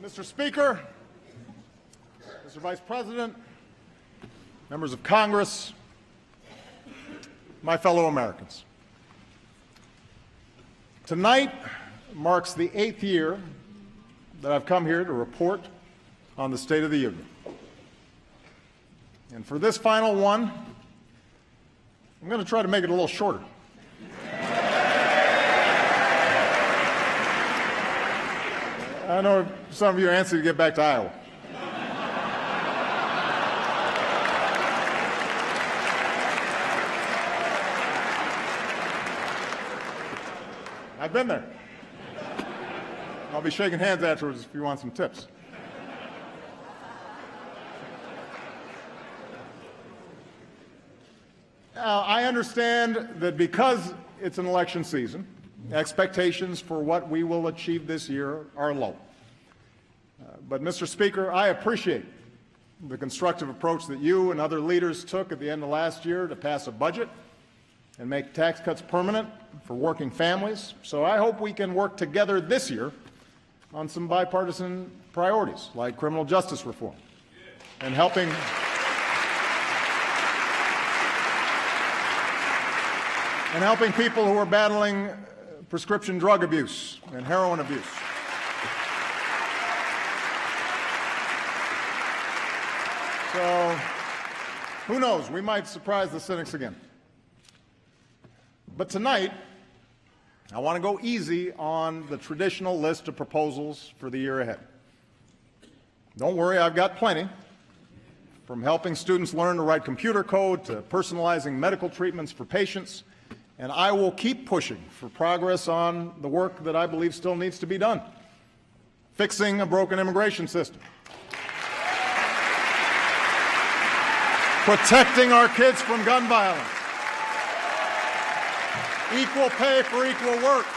Mr. Speaker, Mr. Vice President, members of Congress, my fellow Americans. Tonight marks the 8th year that I've come here to report on the State of the Union. And for this final one, I'm going to try to make it a little shorter. I know some of you are anxious to get back to Iowa. I've been there. I'll be shaking hands afterwards if you want some tips. Now, I understand that because it's an election season, expectations for what we will achieve this year are low. But, Mr. Speaker, I appreciate the constructive approach that you and other leaders took at the end of last year to pass a budget and make tax cuts permanent for working families. So I hope we can work together this year on some bipartisan priorities like criminal justice reform and helping people who are battling prescription drug abuse and heroin abuse. So, who knows? We might surprise the cynics again. But tonight, I want to go easy on the traditional list of proposals for the year ahead. Don't worry, I've got plenty. From helping students learn to write computer code to personalizing medical treatments for patients. And I will keep pushing for progress on the work that I believe still needs to be done. Fixing a broken immigration system. Protecting our kids from gun violence. Equal pay for equal work.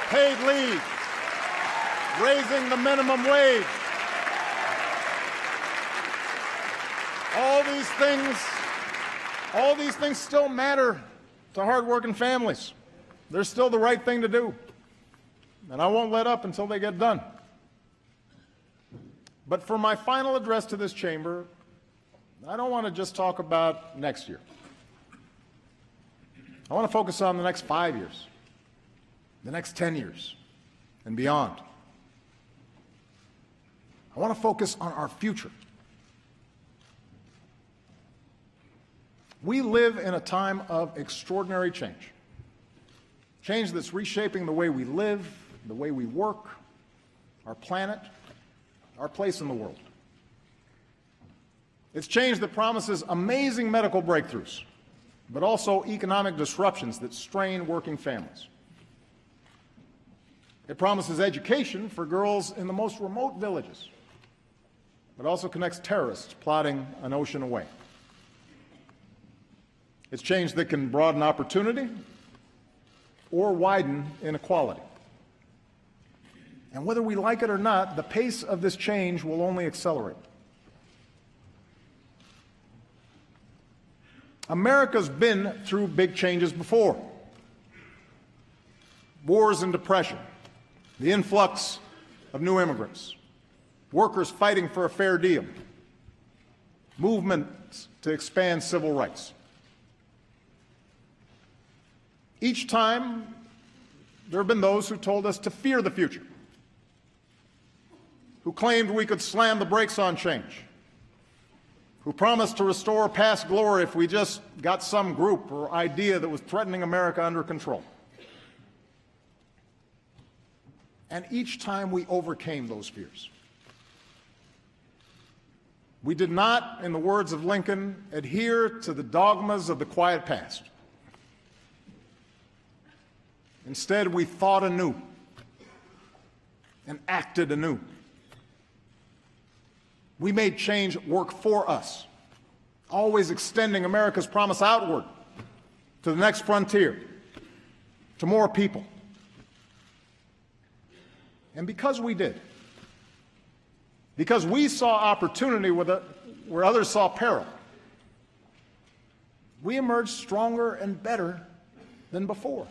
Paid leave. Raising the minimum wage. All these things still matter to hardworking families. They're still the right thing to do. And I won't let up until they get done. But for my final address to this chamber, I don't want to just talk about next year. I want to focus on the next 5 years, the next 10 years, and beyond. I want to focus on our future. We live in a time of extraordinary change. Change that's reshaping the way we live, the way we work, our planet, our place in the world. It's change that promises amazing medical breakthroughs, but also economic disruptions that strain working families. It promises education for girls in the most remote villages, but also connects terrorists plotting an ocean away. It's change that can broaden opportunity or widen inequality. And whether we like it or not, the pace of this change will only accelerate. America's been through big changes before. Wars and depression, the influx of new immigrants, workers fighting for a fair deal, movements to expand civil rights. Each time, there have been those who told us to fear the future, who claimed we could slam the brakes on change, who promised to restore past glory if we just got some group or idea that was threatening America under control. And each time we overcame those fears. We did not, in the words of Lincoln, adhere to the dogmas of the quiet past. Instead, we thought anew and acted anew. We made change work for us, always extending America's promise outward to the next frontier, to more people. And because we did, because we saw opportunity where others saw peril, we emerged stronger and better than before.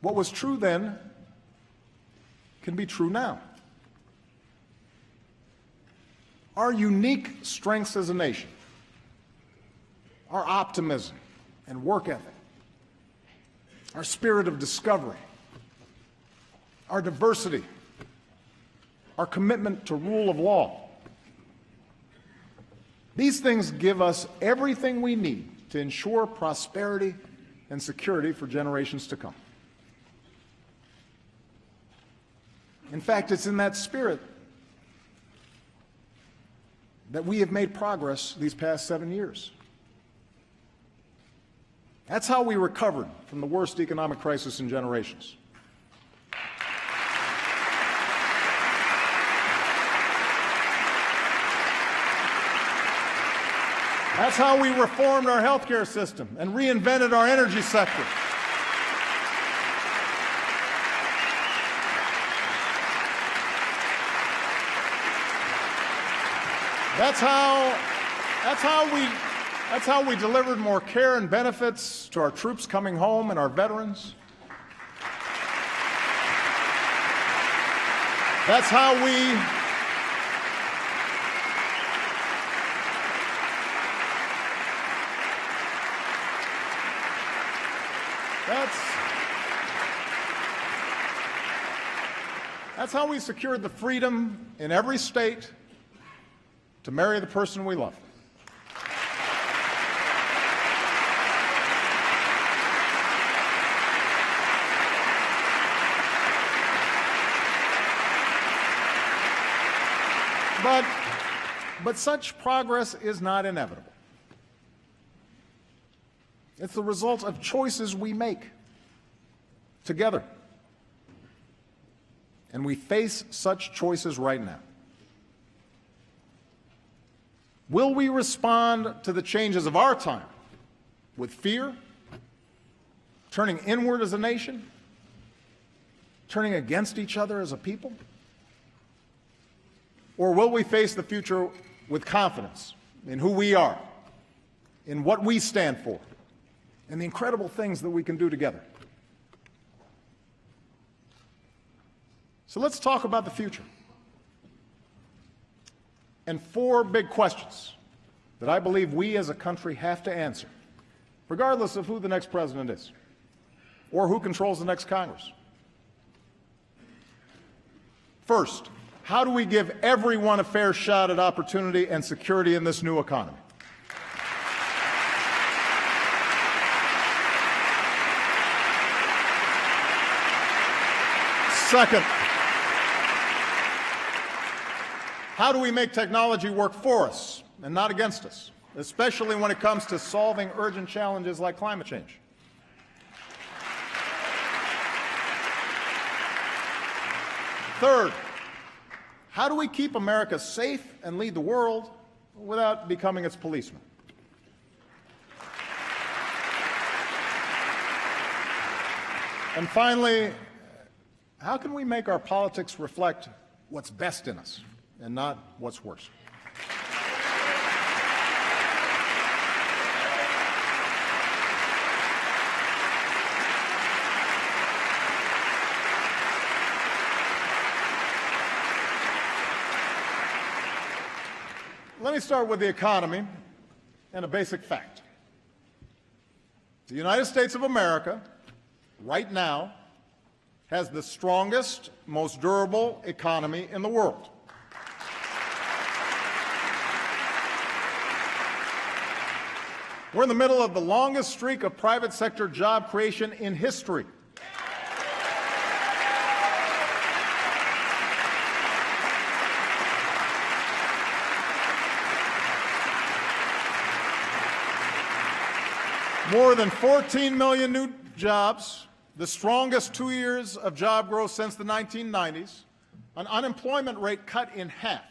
What was true then can be true now. Our unique strengths as a nation, our optimism and work ethic, our spirit of discovery, our diversity, our commitment to rule of law. These things give us everything we need to ensure prosperity and security for generations to come. In fact, it's in that spirit that we have made progress these past 7 years. That's how we recovered from the worst economic crisis in generations. That's how we reformed our healthcare system and reinvented our energy sector. That's how we delivered more care and benefits to our troops coming home and our veterans. That's how we secured the freedom in every state to marry the person we love. But such progress is not inevitable. It's the result of choices we make together. And we face such choices right now. Will we respond to the changes of our time with fear, turning inward as a nation, turning against each other as a people? Or will we face the future with confidence in who we are, in what we stand for, and the incredible things that we can do together? So let's talk about the future. And 4 big questions that I believe we as a country have to answer, regardless of who the next president is or who controls the next Congress. First, how do we give everyone a fair shot at opportunity and security in this new economy? Second, how do we make technology work for us and not against us, especially when it comes to solving urgent challenges like climate change? Third, how do we keep America safe and lead the world without becoming its policeman? And finally, how can we make our politics reflect what's best in us and not what's worse? Let me start with the economy and a basic fact. The United States of America, right now, has the strongest, most durable economy in the world. We're in the middle of the longest streak of private sector job creation in history. More than 14 million new jobs, the strongest 2 years of job growth since the 1990s, an unemployment rate cut in half.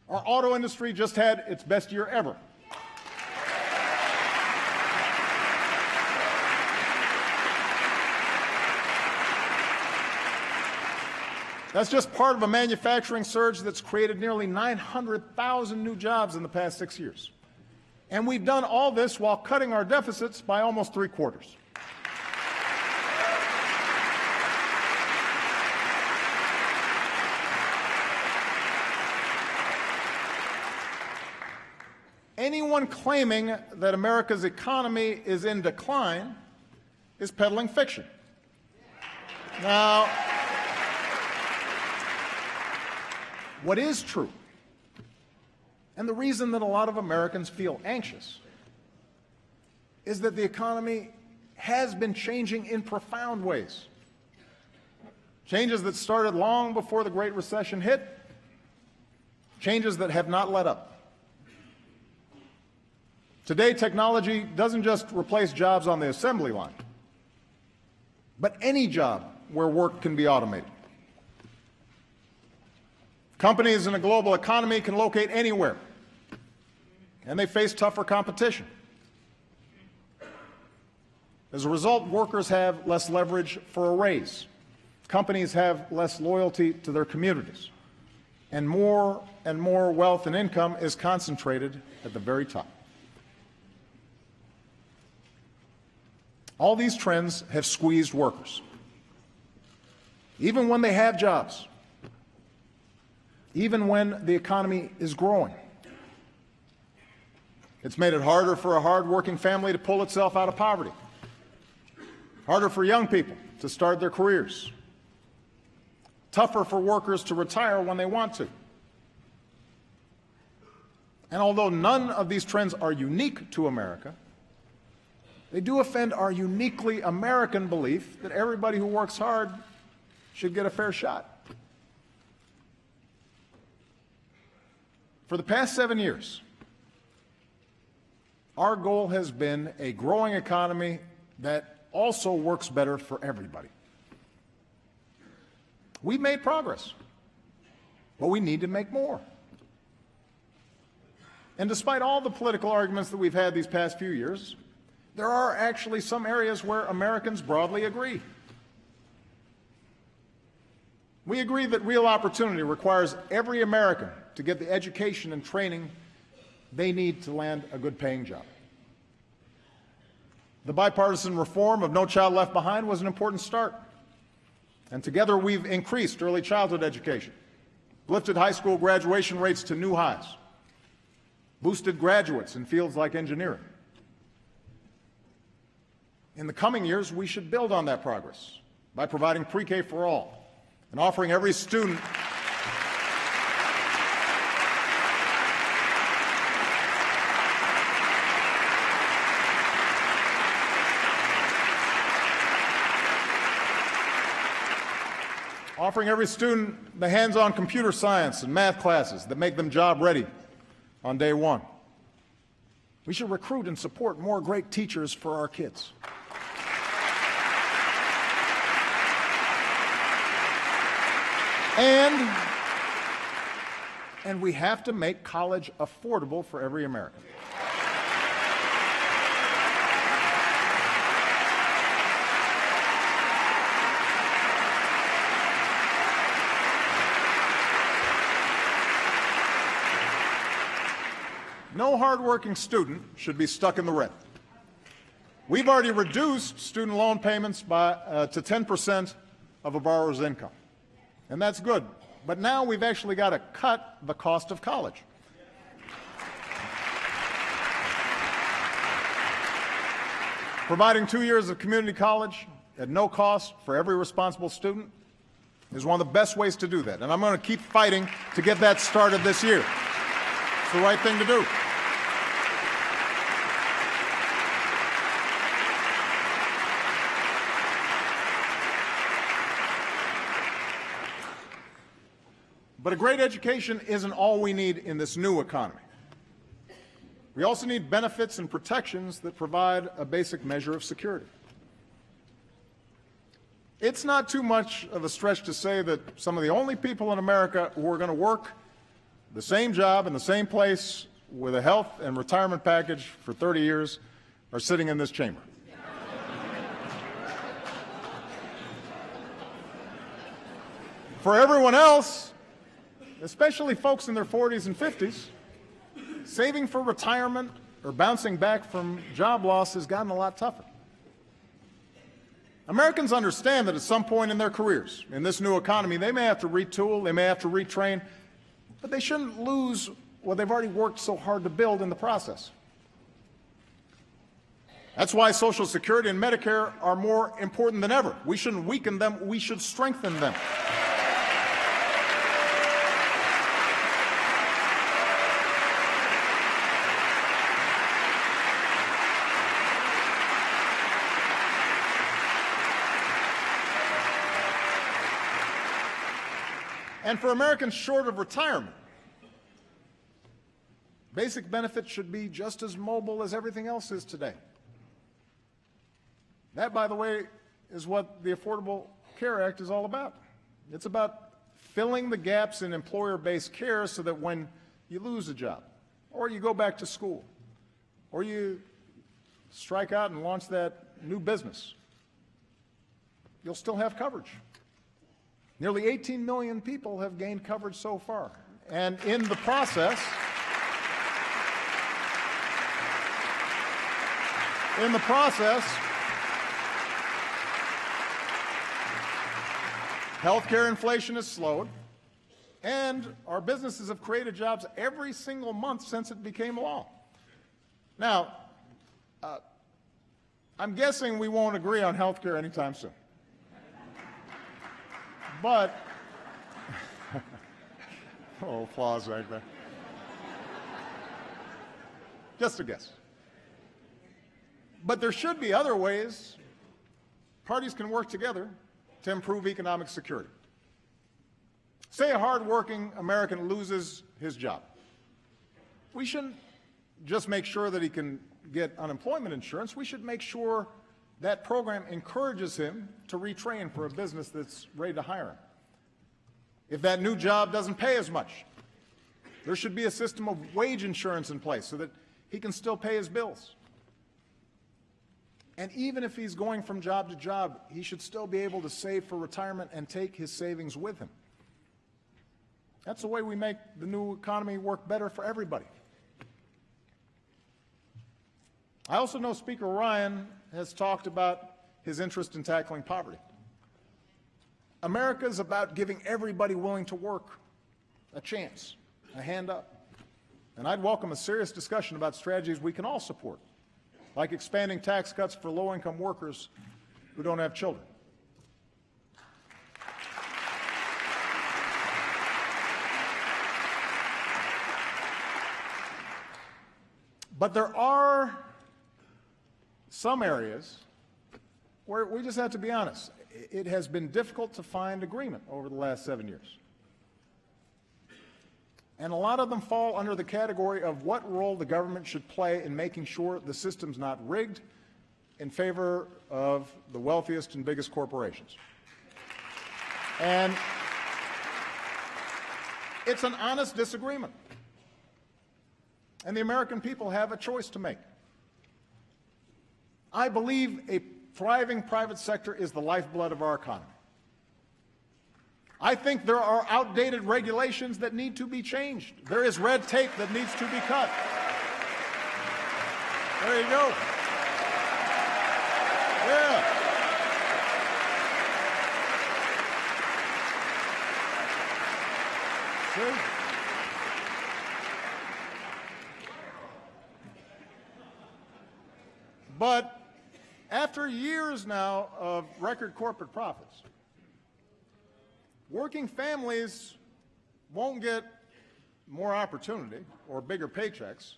Our auto industry just had its best year ever. That's just part of a manufacturing surge that's created nearly 900,000 new jobs in the past 6 years. And we've done all this while cutting our deficits by almost 3/4. anyone claiming that America's economy is in decline is peddling fiction. Now, what is true, and the reason that a lot of Americans feel anxious, is that the economy has been changing in profound ways. Changes that started long before the Great Recession hit, changes that have not let up. Today, technology doesn't just replace jobs on the assembly line, but any job where work can be automated. Companies in a global economy can locate anywhere, and they face tougher competition. As a result, workers have less leverage for a raise. Companies have less loyalty to their communities. And more wealth and income is concentrated at the very top. All these trends have squeezed workers, even when they have jobs, even when the economy is growing. It's made it harder for a hard-working family to pull itself out of poverty, harder for young people to start their careers, tougher for workers to retire when they want to. And although none of these trends are unique to America, they do offend our uniquely American belief that everybody who works hard should get a fair shot. For the past 7 years, our goal has been a growing economy that also works better for everybody. We've made progress, but we need to make more. And despite all the political arguments that we've had these past few years, there are actually some areas where Americans broadly agree. We agree that real opportunity requires every American to get the education and training they need to land a good-paying job. The bipartisan reform of No Child Left Behind was an important start. And together we've increased early childhood education, lifted high school graduation rates to new highs, boosted graduates in fields like engineering. In the coming years, we should build on that progress by providing pre-K for all and offering every student the hands-on computer science and math classes that make them job-ready on day one. We should recruit and support more great teachers for our kids. And we have to make college affordable for every American. No hardworking student should be stuck in the red. We've already reduced student loan payments to 10% of a borrower's income, and that's good. But now we've actually got to cut the cost of college. Providing 2 years of community college at no cost for every responsible student is one of the best ways to do that, and I'm going to keep fighting to get that started this year. It's the right thing to do. But a great education isn't all we need in this new economy. We also need benefits and protections that provide a basic measure of security. It's not too much of a stretch to say that some of the only people in America who are going to work the same job in the same place with a health and retirement package for 30 years are sitting in this chamber. For everyone else, especially folks in their 40s and 50s, saving for retirement or bouncing back from job loss has gotten a lot tougher. Americans understand that at some point in their careers, in this new economy, they may have to retool, they may have to retrain, but they shouldn't lose what they've already worked so hard to build in the process. That's why Social Security and Medicare are more important than ever. We shouldn't weaken them, we should strengthen them. And for Americans short of retirement, basic benefits should be just as mobile as everything else is today. That, by the way, is what the Affordable Care Act is all about. It's about filling the gaps in employer-based care so that when you lose a job, or you go back to school, or you strike out and launch that new business, you'll still have coverage. Nearly 18 million people have gained coverage so far. And in the process, healthcare inflation has slowed, and our businesses have created jobs every single month since it became law. Now, I'm guessing we won't agree on healthcare anytime soon. But, oh, applause right there. Just a guess. But there should be other ways parties can work together to improve economic security. Say a hardworking American loses his job. We shouldn't just make sure that he can get unemployment insurance. We should make sure that program encourages him to retrain for a business that's ready to hire him. If that new job doesn't pay as much, there should be a system of wage insurance in place so that he can still pay his bills. And even if he's going from job to job, he should still be able to save for retirement and take his savings with him. That's the way we make the new economy work better for everybody. I also know Speaker Ryan has talked about his interest in tackling poverty. America is about giving everybody willing to work a chance, a hand up. And I'd welcome a serious discussion about strategies we can all support, like expanding tax cuts for low-income workers who don't have children. But there are some areas where we just have to be honest. It has been difficult to find agreement over the last 7 years. And a lot of them fall under the category of what role the government should play in making sure the system's not rigged in favor of the wealthiest and biggest corporations. And it's an honest disagreement. And the American people have a choice to make. I believe a thriving private sector is the lifeblood of our economy. I think there are outdated regulations that need to be changed. There is red tape that needs to be cut. There you go. Yeah. See? But after years now of record corporate profits, working families won't get more opportunity or bigger paychecks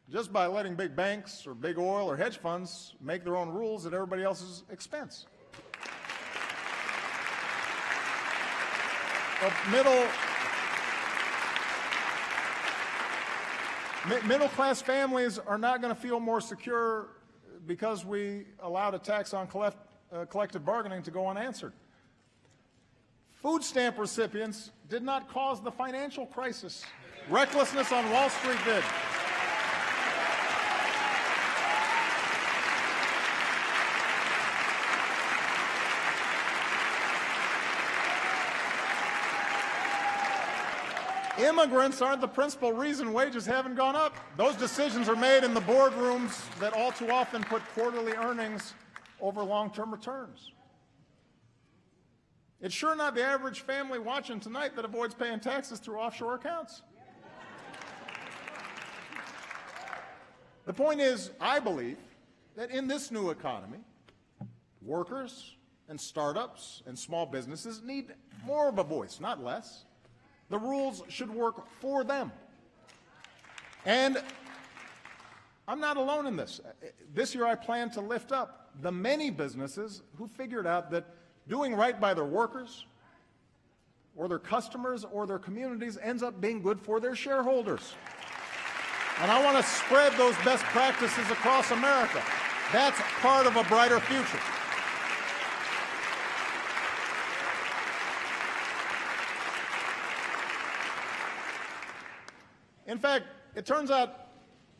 just by letting big banks or big oil or hedge funds make their own rules at everybody else's expense. Middle-class families are not going to feel more secure because we allowed a tax on collective bargaining to go unanswered. Food stamp recipients did not cause the financial crisis. Recklessness on Wall Street did. Immigrants aren't the principal reason wages haven't gone up. Those decisions are made in the boardrooms that all too often put quarterly earnings over long-term returns. It's sure not the average family watching tonight that avoids paying taxes through offshore accounts. The point is, I believe that in this new economy, workers and startups and small businesses need more of a voice, not less. The rules should work for them. And I'm not alone in this. This year I plan to lift up the many businesses who figured out that doing right by their workers or their customers or their communities ends up being good for their shareholders. And I want to spread those best practices across America. That's part of a brighter future. In fact, it turns out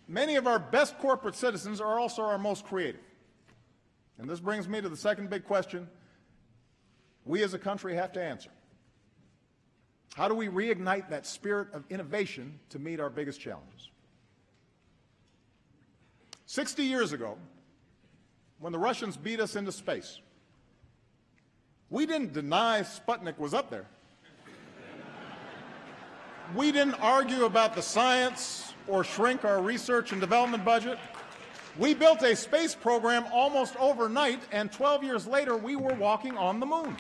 many of our best corporate citizens are also our most creative. And this brings me to the second big question we as a country have to answer. How do we reignite that spirit of innovation to meet our biggest challenges? 60 years ago, when the Russians beat us into space, we didn't deny Sputnik was up there. We didn't argue about the science or shrink our research and development budget. We built a space program almost overnight, and 12 years later, we were walking on the moon.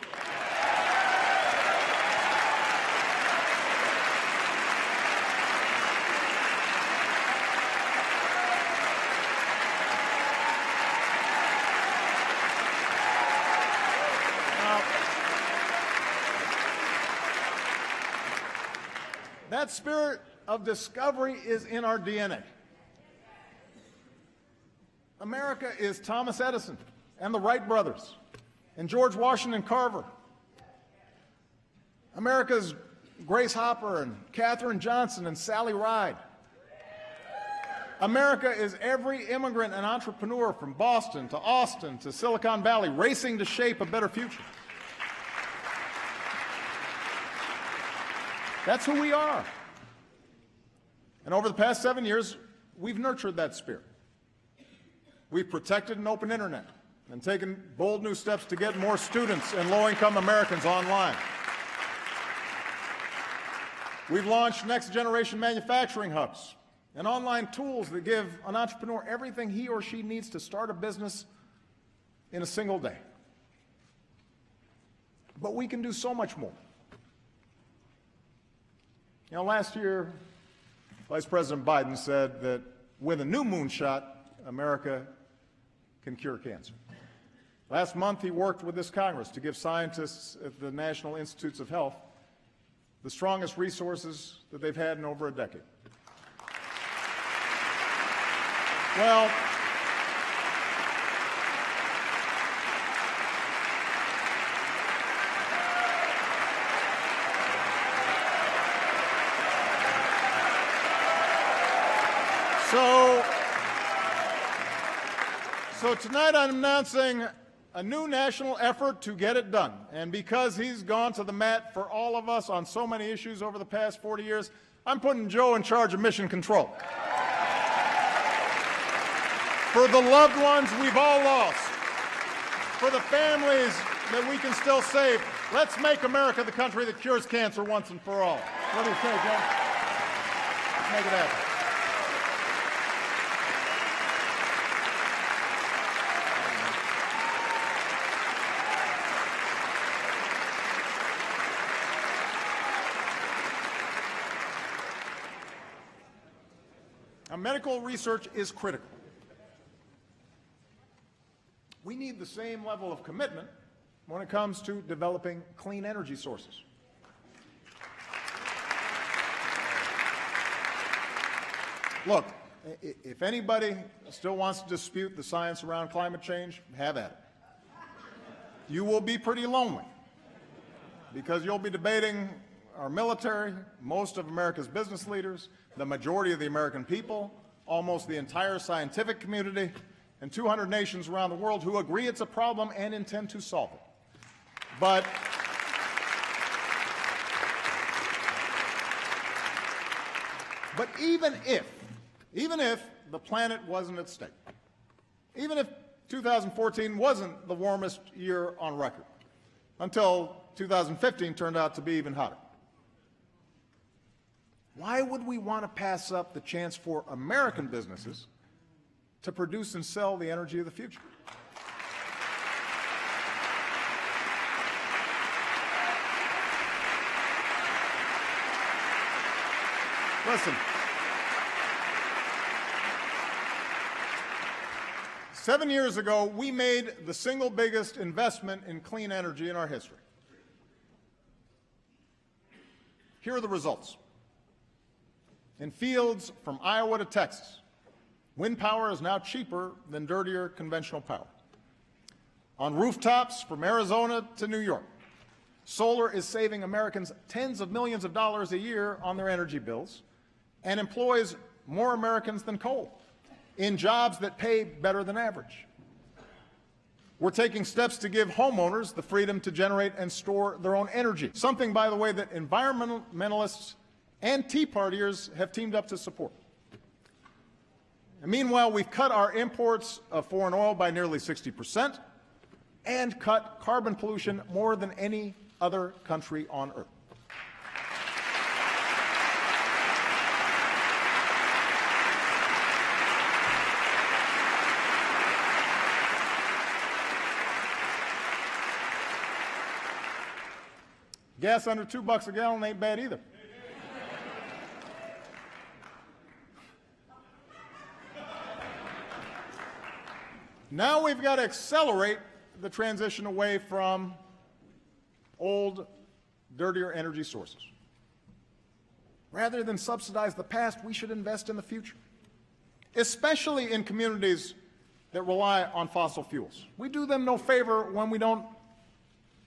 That spirit of discovery is in our DNA. America is Thomas Edison and the Wright brothers and George Washington Carver. America is Grace Hopper and Katherine Johnson and Sally Ride. America is every immigrant and entrepreneur from Boston to Austin to Silicon Valley racing to shape a better future. That's who we are. And over the past 7 years, we've nurtured that spirit. We've protected an open internet and taken bold new steps to get more students and low-income Americans online. We've launched next-generation manufacturing hubs and online tools that give an entrepreneur everything he or she needs to start a business in a single day. But we can do so much more. You know, last year, Vice President Biden said that with a new moonshot, America can cure cancer. Last month, he worked with this Congress to give scientists at the National Institutes of Health the strongest resources that they've had in over a decade. Well, So tonight I'm announcing a new national effort to get it done. And because he's gone to the mat for all of us on so many issues over the past 40 years, I'm putting Joe in charge of mission control. For the loved ones we've all lost, for the families that we can still save, let's make America the country that cures cancer once and for all. What do you say, Joe? Let's make it happen. Now, medical research is critical. We need the same level of commitment when it comes to developing clean energy sources. Look, if anybody still wants to dispute the science around climate change, have at it. You will be pretty lonely because you'll be debating our military, most of America's business leaders, the majority of the American people, almost the entire scientific community, and 200 nations around the world who agree it's a problem and intend to solve it. But even if the planet wasn't at stake, even if 2014 wasn't the warmest year on record, until 2015 turned out to be even hotter, why would we want to pass up the chance for American businesses to produce and sell the energy of the future. Listen, 7 years ago, we made the single biggest investment in clean energy in our history. Here are the results. In fields from Iowa to Texas, wind power is now cheaper than dirtier conventional power. On rooftops from Arizona to New York, solar is saving Americans tens of millions of dollars a year on their energy bills and employs more Americans than coal in jobs that pay better than average. We're taking steps to give homeowners the freedom to generate and store their own energy, something, by the way, that environmentalists and Tea Partiers have teamed up to support. And meanwhile, we've cut our imports of foreign oil by nearly 60% and cut carbon pollution more than any other country on earth. Gas under $2 a gallon ain't bad either. Now we've got to accelerate the transition away from old, dirtier energy sources. Rather than subsidize the past, we should invest in the future, especially in communities that rely on fossil fuels. We do them no favor when we don't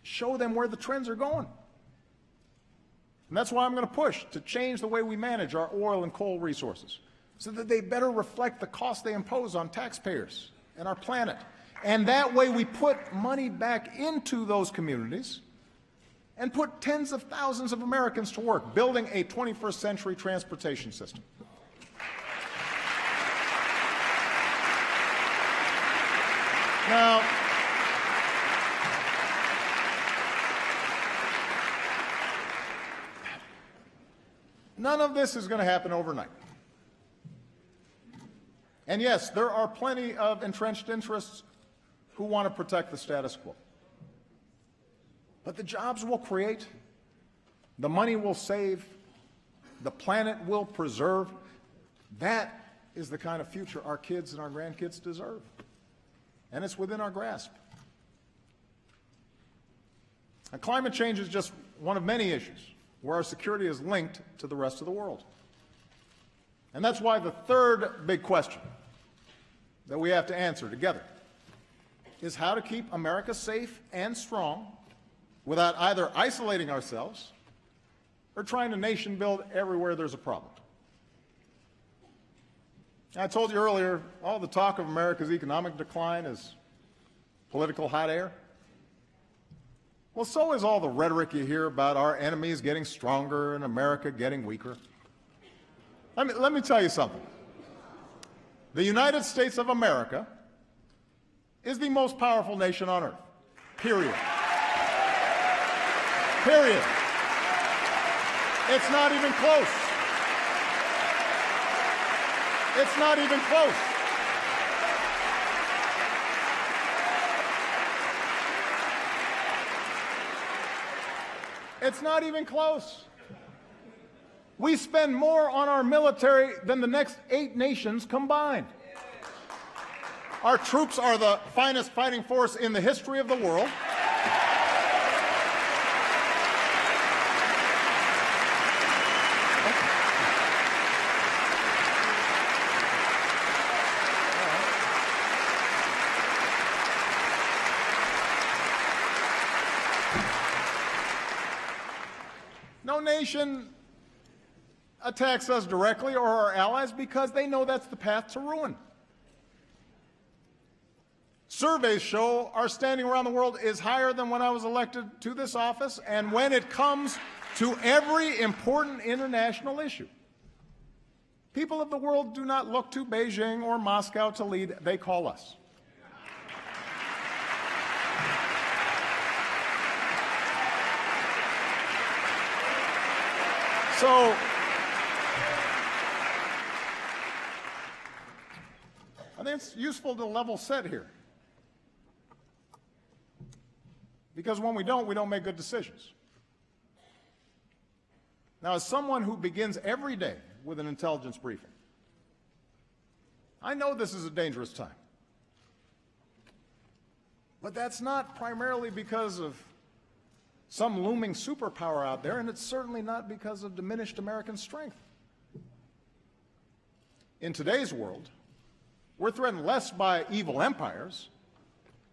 show them where the trends are going. And that's why I'm going to push to change the way we manage our oil and coal resources so that they better reflect the cost they impose on taxpayers and our planet. And that way we put money back into those communities and put tens of thousands of Americans to work building a 21st century transportation system. Now, none of this is going to happen overnight. And yes, there are plenty of entrenched interests who want to protect the status quo. But the jobs we'll create, the money we'll save, the planet we'll preserve, that is the kind of future our kids and our grandkids deserve. And it's within our grasp. And climate change is just one of many issues where our security is linked to the rest of the world. And that's why the third big question that we have to answer together is how to keep America safe and strong without either isolating ourselves or trying to nation build everywhere there's a problem. I told you earlier, all the talk of America's economic decline is political hot air. Well, so is all the rhetoric you hear about our enemies getting stronger and America getting weaker. Let me tell you something. The United States of America is the most powerful nation on earth. Period. Period. It's not even close. It's not even close. It's not even close. We spend more on our military than the next 8 nations combined. Our troops are the finest fighting force in the history of the world. No nation attacks us directly or our allies because they know that's the path to ruin. Surveys show our standing around the world is higher than when I was elected to this office, and when it comes to every important international issue. People of the world do not look to Beijing or Moscow to lead, they call us. So, I think it's useful to level set here. Because when we don't make good decisions. Now, as someone who begins every day with an intelligence briefing, I know this is a dangerous time. But that's not primarily because of some looming superpower out there, and it's certainly not because of diminished American strength. In today's world, we're threatened less by evil empires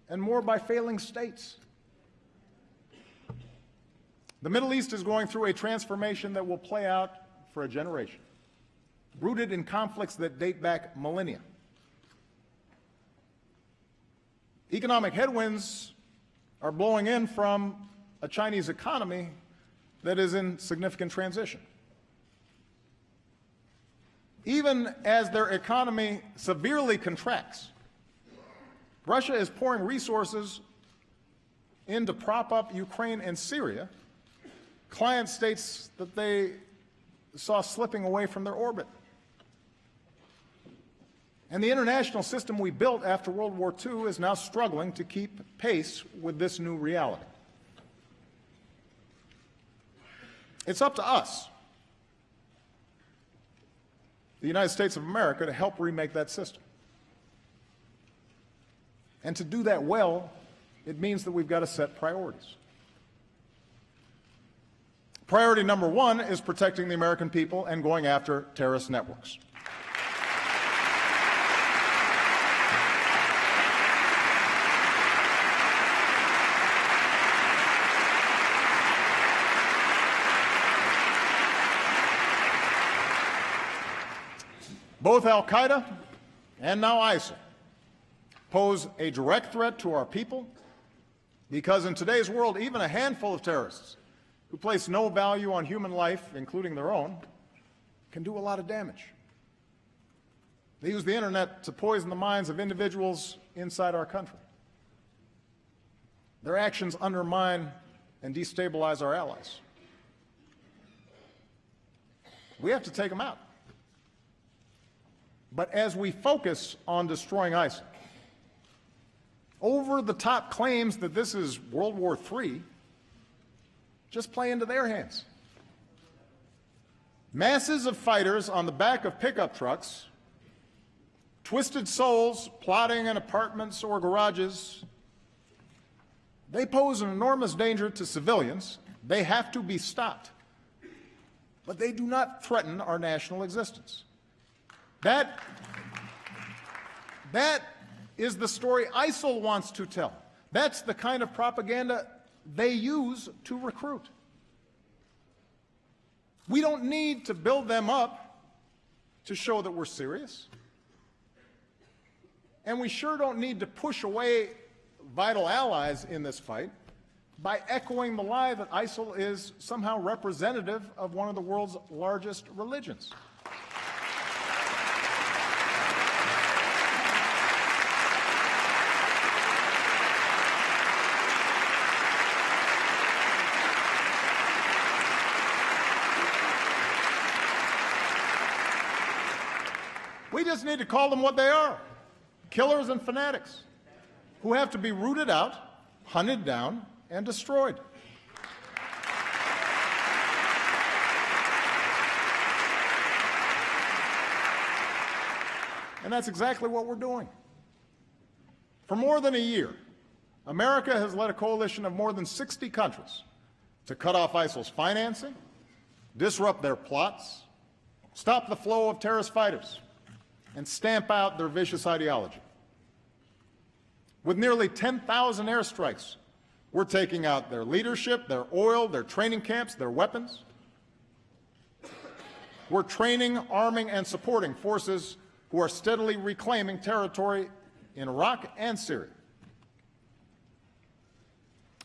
and more by failing states. The Middle East is going through a transformation that will play out for a generation, rooted in conflicts that date back millennia. Economic headwinds are blowing in from a Chinese economy that is in significant transition. Even as their economy severely contracts, Russia is pouring resources in to prop up Ukraine and Syria, client states that they saw slipping away from their orbit. And the international system we built after World War II is now struggling to keep pace with this new reality. It's up to us, the United States of America, to help remake that system. And to do that well, it means that we've got to set priorities. Priority number one is protecting the American people and going after terrorist networks. Both al-Qaeda and now ISIL pose a direct threat to our people because in today's world, even a handful of terrorists who place no value on human life, including their own, can do a lot of damage. They use the internet to poison the minds of individuals inside our country. Their actions undermine and destabilize our allies. We have to take them out. But as we focus on destroying ISIL, over-the-top claims that this is World War III just play into their hands. Masses of fighters on the back of pickup trucks, twisted souls plotting in apartments or garages, they pose an enormous danger to civilians. They have to be stopped. But they do not threaten our national existence. That is the story ISIL wants to tell. That's the kind of propaganda they use to recruit. We don't need to build them up to show that we're serious. And we sure don't need to push away vital allies in this fight by echoing the lie that ISIL is somehow representative of one of the world's largest religions. We just need to call them what they are, killers and fanatics who have to be rooted out, hunted down, and destroyed. And that's exactly what we're doing. For more than a year, America has led a coalition of more than 60 countries to cut off ISIL's financing, disrupt their plots, stop the flow of terrorist fighters, and stamp out their vicious ideology. With nearly 10,000 airstrikes, we're taking out their leadership, their oil, their training camps, their weapons. We're training, arming, and supporting forces who are steadily reclaiming territory in Iraq and Syria.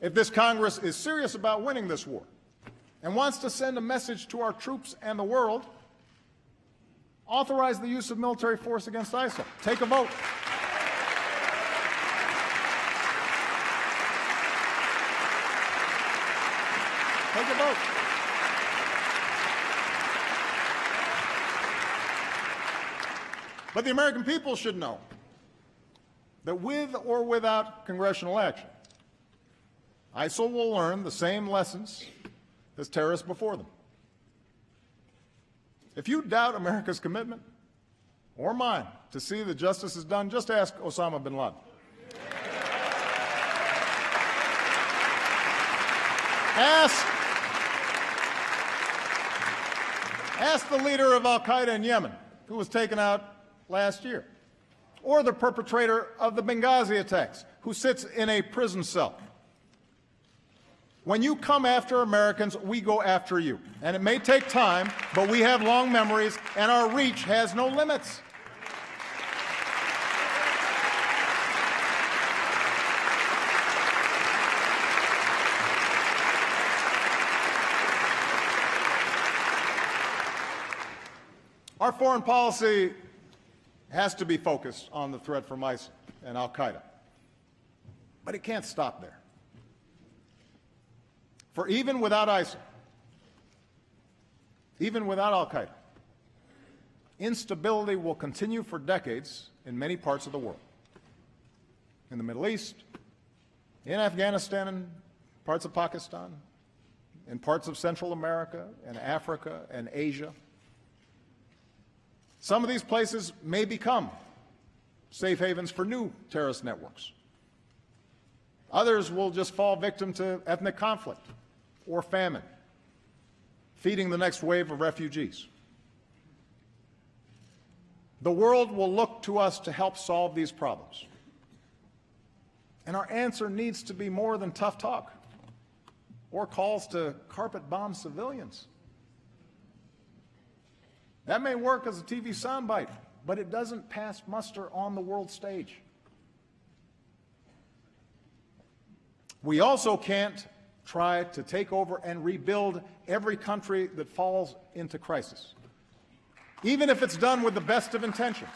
If this Congress is serious about winning this war and wants to send a message to our troops and the world, authorize the use of military force against ISIL. Take a vote. Take a vote. But the American people should know that with or without congressional action, ISIL will learn the same lessons as terrorists before them. If you doubt America's commitment, or mine, to see that justice is done, just ask Osama bin Laden. Ask the leader of al-Qaeda in Yemen, who was taken out last year, or the perpetrator of the Benghazi attacks, who sits in a prison cell. When you come after Americans, we go after you. And it may take time, but we have long memories, and our reach has no limits. Our foreign policy has to be focused on the threat from ISIL and al-Qaeda. But it can't stop there. For even without ISIL, even without al-Qaeda, instability will continue for decades in many parts of the world. In the Middle East, in Afghanistan and parts of Pakistan, in parts of Central America and Africa and Asia. Some of these places may become safe havens for new terrorist networks. Others will just fall victim to ethnic conflict or famine, feeding the next wave of refugees. The world will look to us to help solve these problems. And our answer needs to be more than tough talk or calls to carpet bomb civilians. That may work as a TV soundbite, but it doesn't pass muster on the world stage. We also can't try to take over and rebuild every country that falls into crisis, even if it's done with the best of intentions.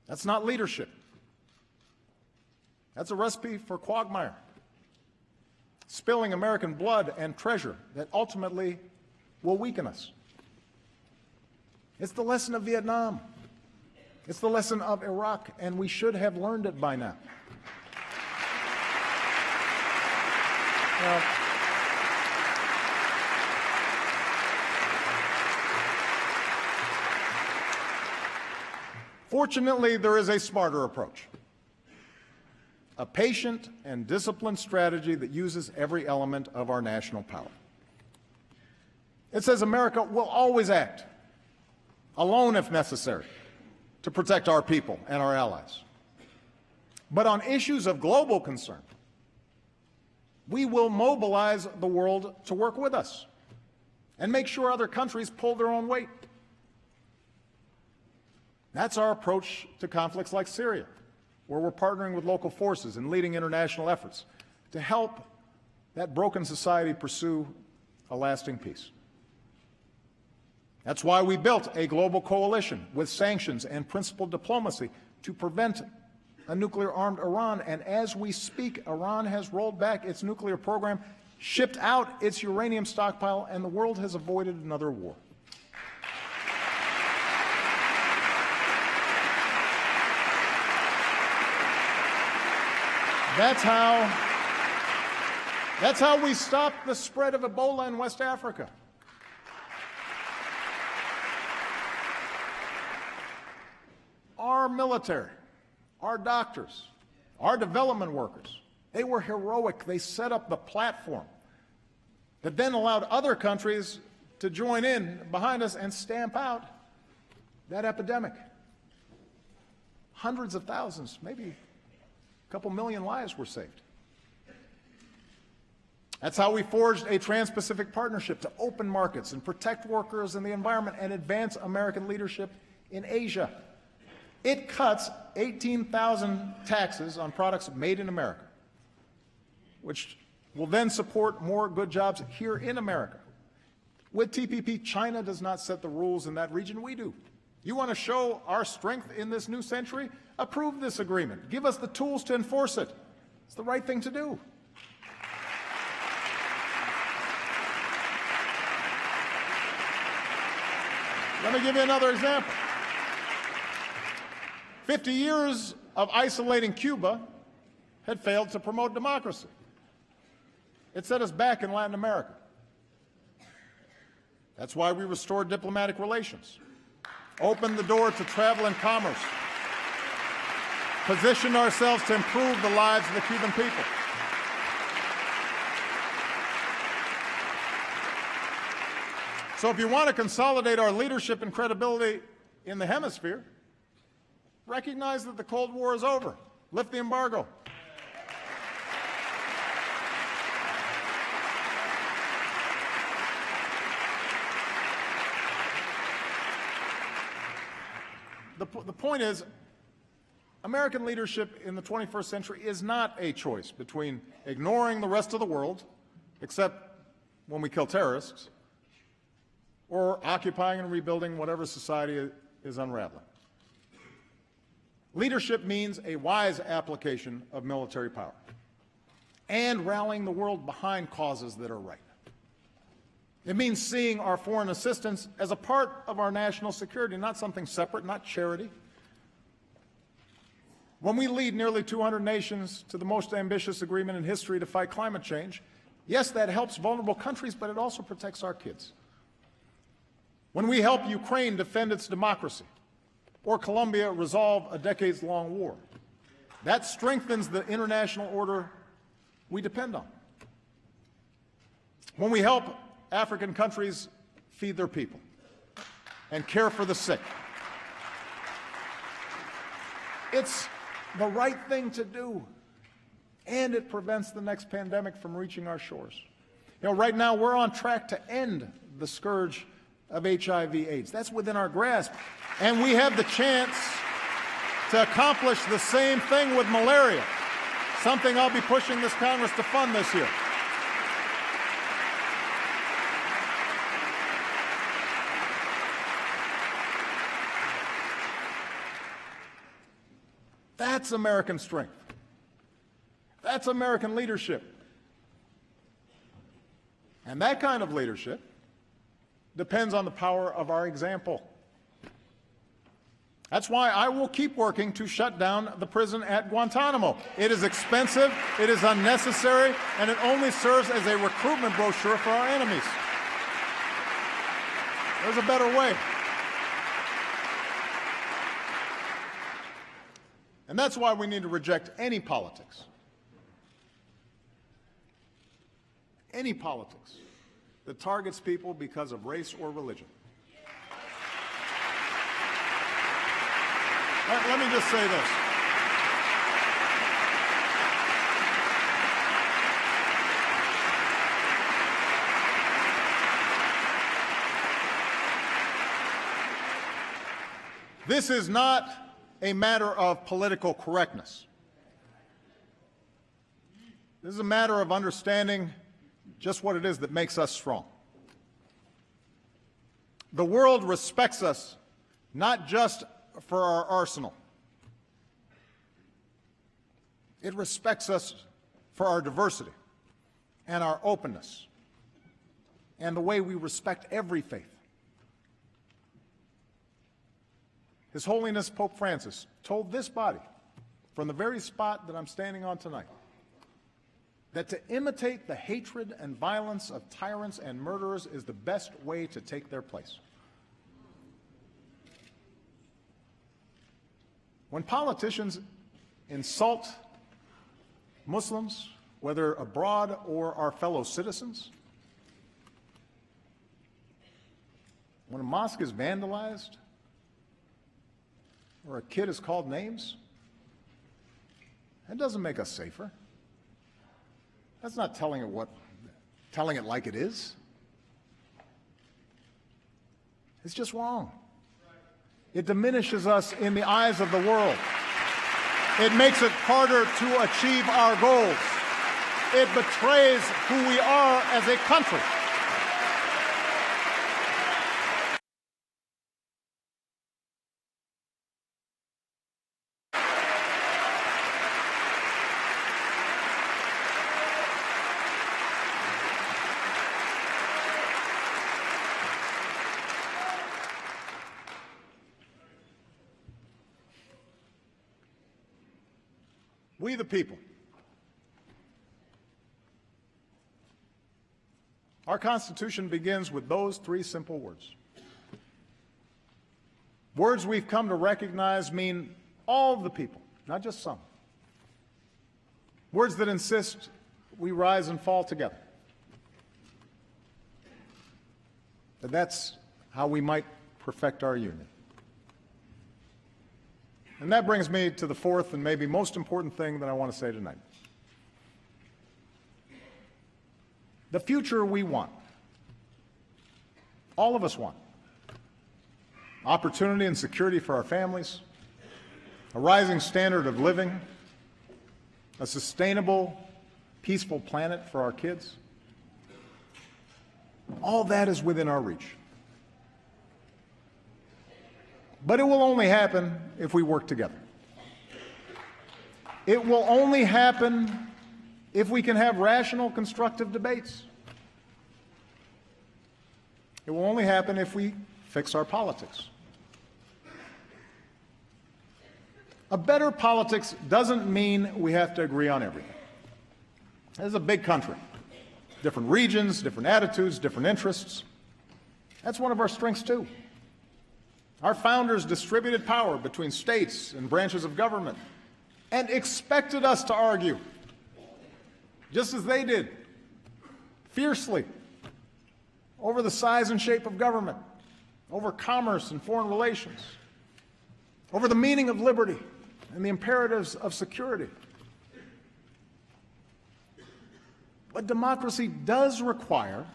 That's not leadership. That's a recipe for quagmire, spilling American blood and treasure that ultimately will weaken us. It's the lesson of Vietnam. It's the lesson of Iraq, and we should have learned it by now. Fortunately, there is a smarter approach, a patient and disciplined strategy that uses every element of our national power. It says America will always act, alone if necessary, to protect our people and our allies. But on issues of global concern, we will mobilize the world to work with us and make sure other countries pull their own weight. That's our approach to conflicts like Syria, where we're partnering with local forces and leading international efforts to help that broken society pursue a lasting peace. That's why we built a global coalition with sanctions and principled diplomacy to prevent a nuclear-armed Iran. And as we speak, Iran has rolled back its nuclear program, shipped out its uranium stockpile, and the world has avoided another war. That's how we stopped the spread of Ebola in West Africa. Our military, our doctors, our development workers, they were heroic. They set up the platform that then allowed other countries to join in behind us and stamp out that epidemic. Hundreds of thousands, maybe a couple million lives were saved. That's how we forged a Trans-Pacific Partnership to open markets and protect workers and the environment and advance American leadership in Asia. It cuts 18,000 taxes on products made in America, which will then support more good jobs here in America. With TPP, China does not set the rules in that region, we do. You want to show our strength in this new century? Approve this agreement. Give us the tools to enforce it. It's the right thing to do. Let me give you another example. 50 years of isolating Cuba had failed to promote democracy. It set us back in Latin America. That's why we restored diplomatic relations, opened the door to travel and commerce, positioned ourselves to improve the lives of the Cuban people. So if you want to consolidate our leadership and credibility in the hemisphere, recognize that the Cold War is over. Lift the embargo. The point is, American leadership in the 21st century is not a choice between ignoring the rest of the world, except when we kill terrorists, or occupying and rebuilding whatever society is unraveling. Leadership means a wise application of military power and rallying the world behind causes that are right. It means seeing our foreign assistance as a part of our national security, not something separate, not charity. When we lead nearly 200 nations to the most ambitious agreement in history to fight climate change, yes, that helps vulnerable countries, but it also protects our kids. When we help Ukraine defend its democracy, or Colombia resolve a decades-long war, that strengthens the international order we depend on. When we help African countries feed their people and care for the sick, it's the right thing to do, and it prevents the next pandemic from reaching our shores. You know, right now we're on track to end the scourge of HIV/AIDS. That's within our grasp. And we have the chance to accomplish the same thing with malaria, something I'll be pushing this Congress to fund this year. That's American strength. That's American leadership. And that kind of leadership depends on the power of our example. That's why I will keep working to shut down the prison at Guantanamo. It is expensive, it is unnecessary, and it only serves as a recruitment brochure for our enemies. There's a better way. And that's why we need to reject any politics that targets people because of race or religion. Let me just say this. This is not a matter of political correctness. This is a matter of understanding just what it is that makes us strong. The world respects us not just for our arsenal. It respects us for our diversity and our openness and the way we respect every faith. His Holiness Pope Francis told this body from the very spot that I'm standing on tonight that to imitate the hatred and violence of tyrants and murderers is the best way to take their place. When politicians insult Muslims, whether abroad or our fellow citizens, when a mosque is vandalized or a kid is called names, that doesn't make us safer. That's not telling it like it is. It's just wrong. It diminishes us in the eyes of the world. It makes it harder to achieve our goals. It betrays who we are as a country. We the people. Our Constitution begins with those three simple words. Words we've come to recognize mean all the people, not just some. Words that insist we rise and fall together. And that's how we might perfect our union. And that brings me to the fourth and maybe most important thing that I want to say tonight. The future we want. All of us want. Opportunity and security for our families, a rising standard of living, a sustainable, peaceful planet for our kids. All that is within our reach. But it will only happen if we work together. It will only happen if we can have rational, constructive debates. It will only happen if we fix our politics. A better politics doesn't mean we have to agree on everything. This is a big country. Different regions, different attitudes, different interests. That's one of our strengths, too. Our founders distributed power between states and branches of government and expected us to argue, just as they did, fiercely, over the size and shape of government, over commerce and foreign relations, over the meaning of liberty and the imperatives of security. But democracy does require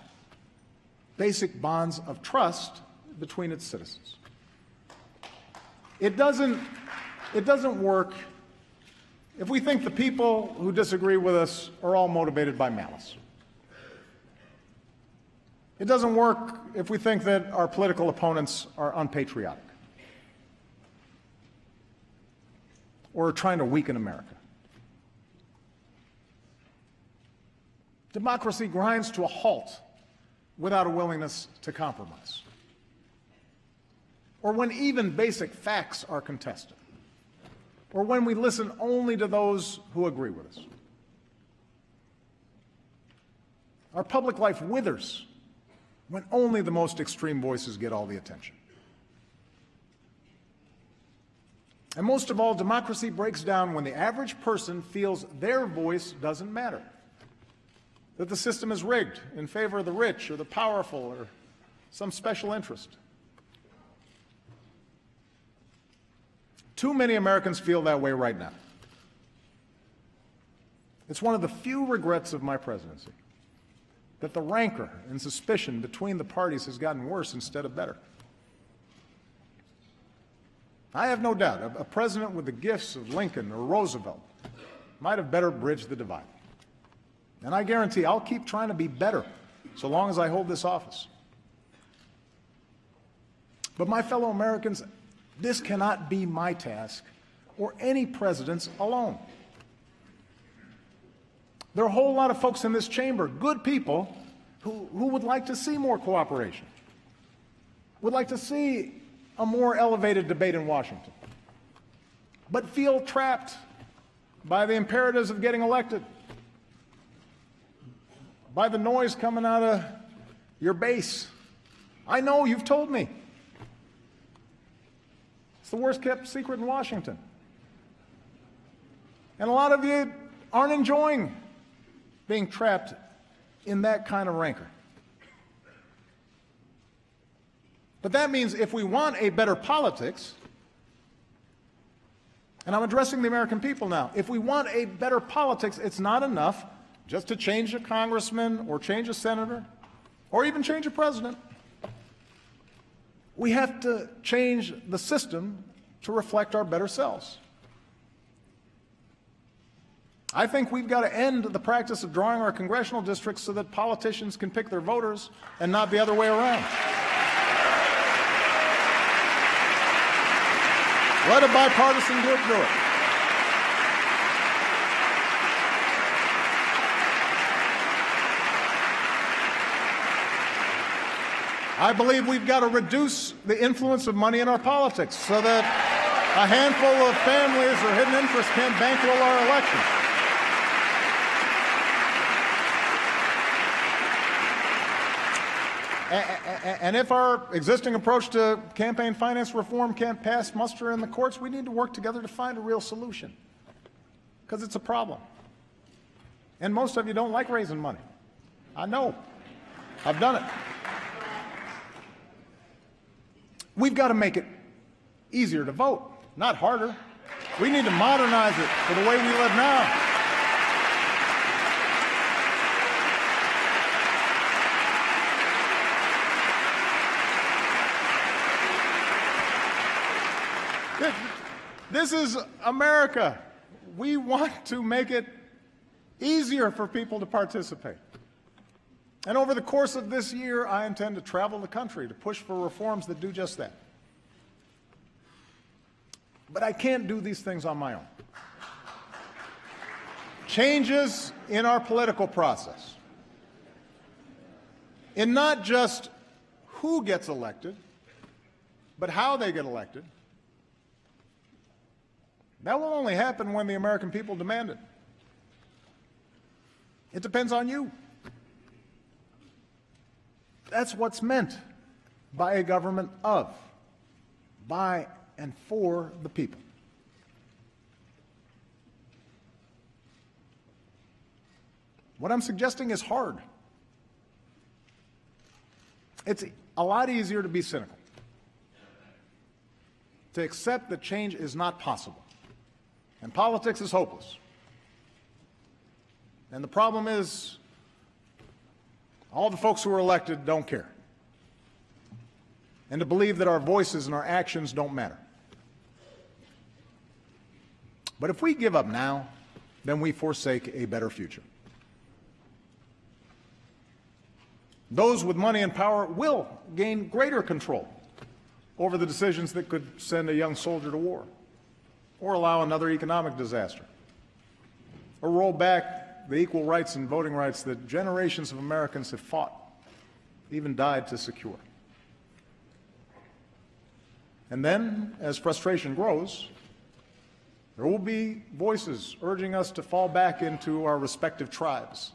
basic bonds of trust between its citizens. It doesn't work if we think the people who disagree with us are all motivated by malice. It doesn't work if we think that our political opponents are unpatriotic or are trying to weaken America. Democracy grinds to a halt without a willingness to compromise, or when even basic facts are contested, or when we listen only to those who agree with us. Our public life withers when only the most extreme voices get all the attention. And most of all, democracy breaks down when the average person feels their voice doesn't matter, that the system is rigged in favor of the rich or the powerful or some special interest. Too many Americans feel that way right now. It's one of the few regrets of my presidency that the rancor and suspicion between the parties has gotten worse instead of better. I have no doubt a president with the gifts of Lincoln or Roosevelt might have better bridged the divide. And I guarantee I'll keep trying to be better so long as I hold this office. But my fellow Americans, this cannot be my task or any president's alone. There are a whole lot of folks in this chamber, good people, who would like to see more cooperation, would like to see a more elevated debate in Washington, but feel trapped by the imperatives of getting elected, by the noise coming out of your base. I know, you've told me. It's the worst kept secret in Washington. And a lot of you aren't enjoying being trapped in that kind of rancor. But that means if we want a better politics, and I'm addressing the American people now, if we want a better politics, it's not enough just to change a congressman or change a senator or even change a president. We have to change the system to reflect our better selves. I think we've got to end the practice of drawing our congressional districts so that politicians can pick their voters and not the other way around. Let a bipartisan group do it. I believe we've got to reduce the influence of money in our politics so that A handful of families or hidden interests can't bankroll our elections. And if our existing approach to campaign finance reform can't pass muster in the courts, we need to work together to find a real solution, because it's a problem. And most of you don't like raising money. I know. I've done it. We've got to make it easier to vote, not harder. We need to modernize it for the way we live now. This is America. We want to make it easier for people to participate. And over the course of this year, I intend to travel the country to push for reforms that do just that. But I can't do these things on my own. Changes in our political process, in not just who gets elected, but how they get elected, that will only happen when the American people demand it. It depends on you. That's what's meant by a government of, by and for the people. What I'm suggesting is hard. It's a lot easier to be cynical, to accept that change is not possible. And politics is hopeless. And the problem is, all the folks who are elected don't care. And to believe that our voices and our actions don't matter. But if we give up now, then we forsake a better future. Those with money and power will gain greater control over the decisions that could send a young soldier to war, or allow another economic disaster, or roll back the equal rights and voting rights that generations of Americans have fought, even died to secure. And then, as frustration grows, there will be voices urging us to fall back into our respective tribes,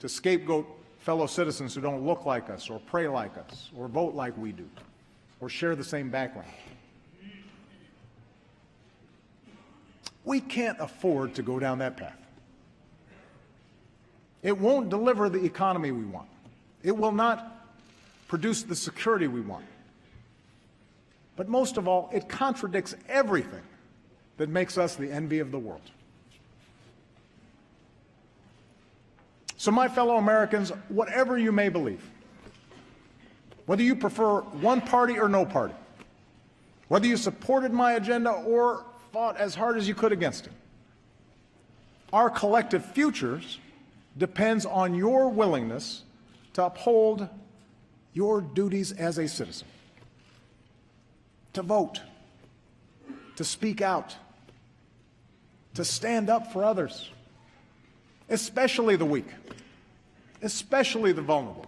to scapegoat fellow citizens who don't look like us, or pray like us, or vote like we do, or share the same background. We can't afford to go down that path. It won't deliver the economy we want. It will not produce the security we want. But most of all, it contradicts everything that makes us the envy of the world. So, my fellow Americans, whatever you may believe, whether you prefer one party or no party, whether you supported my agenda or fought as hard as you could against it, our collective futures depends on your willingness to uphold your duties as a citizen, to vote, to speak out, to stand up for others, especially the weak, especially the vulnerable,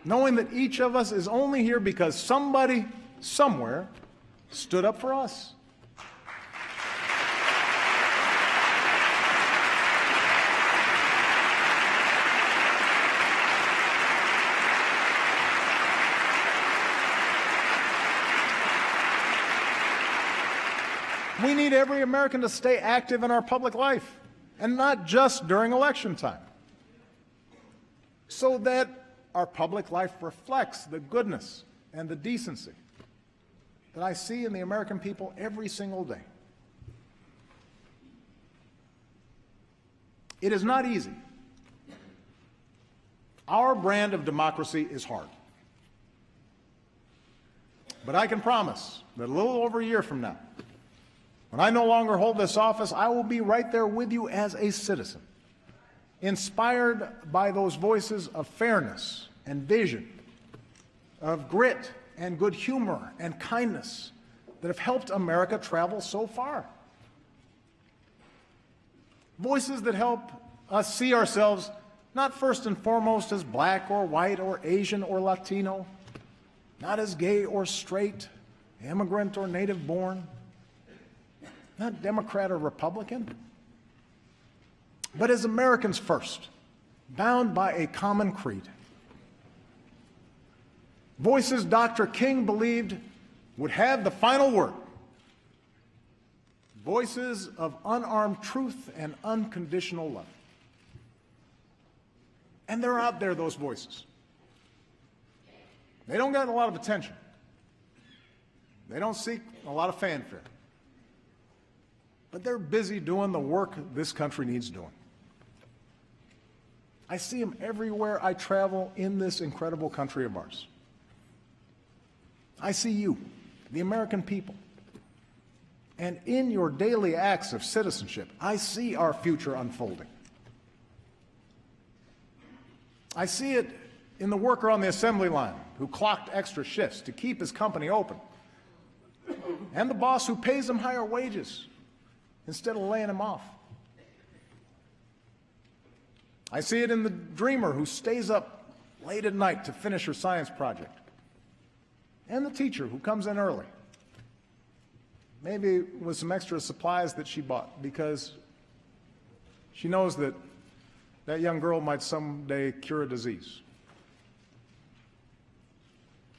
knowing that each of us is only here because somebody, somewhere, stood up for us. We need every American to stay active in our public life, and not just during election time, so that our public life reflects the goodness and the decency that I see in the American people every single day. It is not easy. Our brand of democracy is hard. But I can promise that a little over a year from now, when I no longer hold this office, I will be right there with you as a citizen, inspired by those voices of fairness and vision, of grit and good humor and kindness that have helped America travel so far. Voices that help us see ourselves not first and foremost as black or white or Asian or Latino, not as gay or straight, immigrant or native born, not Democrat or Republican, but as Americans first, bound by a common creed. Voices Dr. King believed would have the final word. Voices of unarmed truth and unconditional love. And they're out there, those voices. They don't get a lot of attention. They don't seek a lot of fanfare. But they're busy doing the work this country needs doing. I see them everywhere I travel in this incredible country of ours. I see you, the American people. And in your daily acts of citizenship, I see our future unfolding. I see it in the worker on the assembly line who clocked extra shifts to keep his company open, and the boss who pays him higher wages instead of laying him off. I see it in the dreamer who stays up late at night to finish her science project, and the teacher who comes in early, maybe with some extra supplies that she bought because she knows that that young girl might someday cure a disease.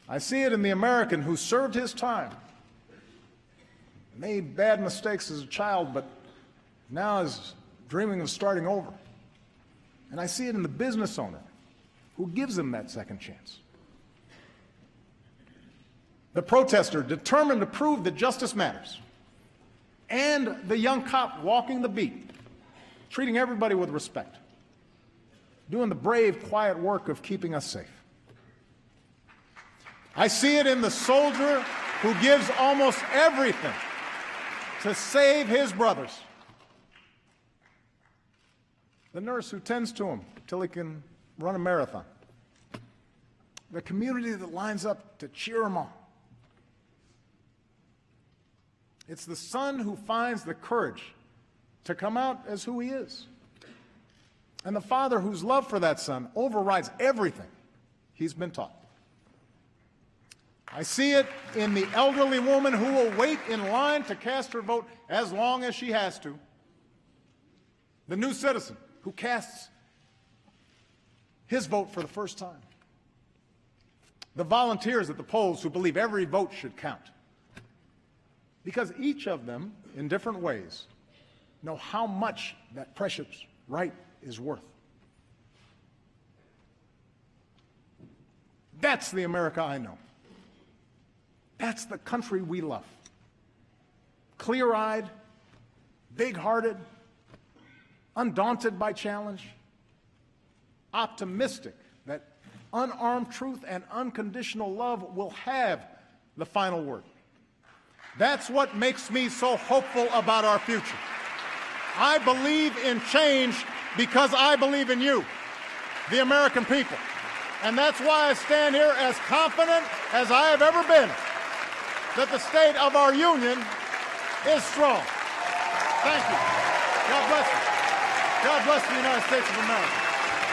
I see it in the American who served his time, made bad mistakes as a child, but now is dreaming of starting over. And I see it in the business owner who gives him that second chance. The protester determined to prove that justice matters. And the young cop walking the beat, treating everybody with respect, doing the brave, quiet work of keeping us safe. I see it in the soldier who gives almost everything to save his brothers. The nurse who tends to him till he can run a marathon. The community that lines up to cheer him on. It's the son who finds the courage to come out as who he is. And the father whose love for that son overrides everything he's been taught. I see it in the elderly woman who will wait in line to cast her vote as long as she has to. The new citizen who casts his vote for the first time. The volunteers at the polls who believe every vote should count. Because each of them, in different ways, know how much that precious right is worth. That's the America I know. That's the country we love. Clear-eyed, big-hearted, undaunted by challenge, optimistic that unarmed truth and unconditional love will have the final word. That's what makes me so hopeful about our future. I believe in change because I believe in you, the American people. And that's why I stand here as confident as I have ever been that the state of our union is strong. Thank you. God bless you. God bless the United States of America.